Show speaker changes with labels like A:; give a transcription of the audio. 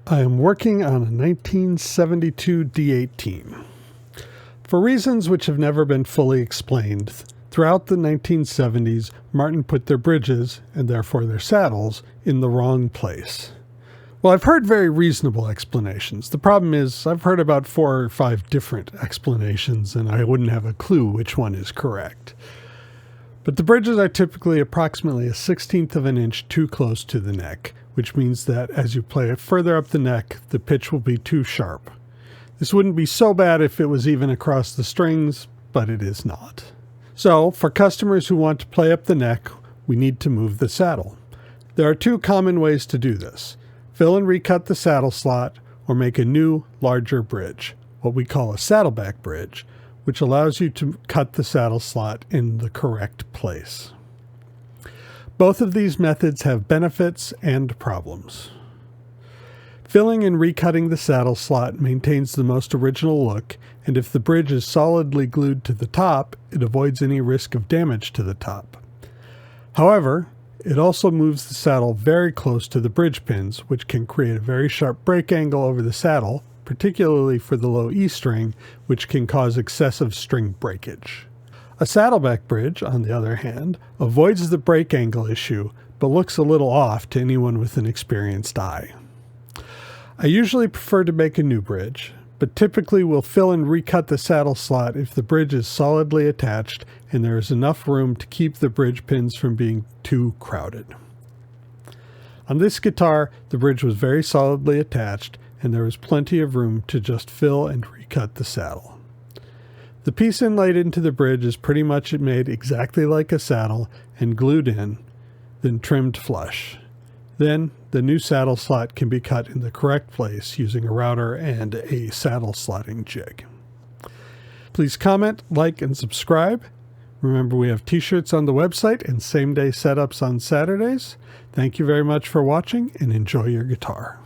A: I am working on a 1972 D18. For reasons which have never been fully explained, throughout the 1970s, Martin put their bridges, and therefore their saddles, in the wrong place. Well, I've heard very reasonable explanations. The problem is, I've heard about 4 or 5 different explanations, and I wouldn't have a clue which one is correct. But the bridges are typically approximately a 1/16 of an inch too close to the neck, which means that as you play it further up the neck, the pitch will be too sharp. This wouldn't be so bad if it was even across the strings, but it is not. So, for customers who want to play up the neck, we need to move the saddle. There are 2 common ways to do this. Fill and recut the saddle slot, or make a new, larger bridge, what we call a saddleback bridge, which allows you to cut the saddle slot in the correct place. Both of these methods have benefits and problems. Filling and recutting the saddle slot maintains the most original look, and if the bridge is solidly glued to the top, it avoids any risk of damage to the top. However, it also moves the saddle very close to the bridge pins, which can create a very sharp break angle over the saddle, particularly for the low E string, which can cause excessive string breakage. A saddleback bridge, on the other hand, avoids the break angle issue, but looks a little off to anyone with an experienced eye. I usually prefer to make a new bridge, but typically will fill and recut the saddle slot if the bridge is solidly attached and there is enough room to keep the bridge pins from being too crowded. On this guitar, the bridge was very solidly attached and there was plenty of room to just fill and recut the saddle. The piece inlaid into the bridge is pretty much made exactly like a saddle and glued in, then trimmed flush. Then, the new saddle slot can be cut in the correct place using a router and a saddle slotting jig. Please comment, like, and subscribe. Remember, we have t-shirts on the website and same-day setups on Saturdays. Thank you very much for watching, and enjoy your guitar.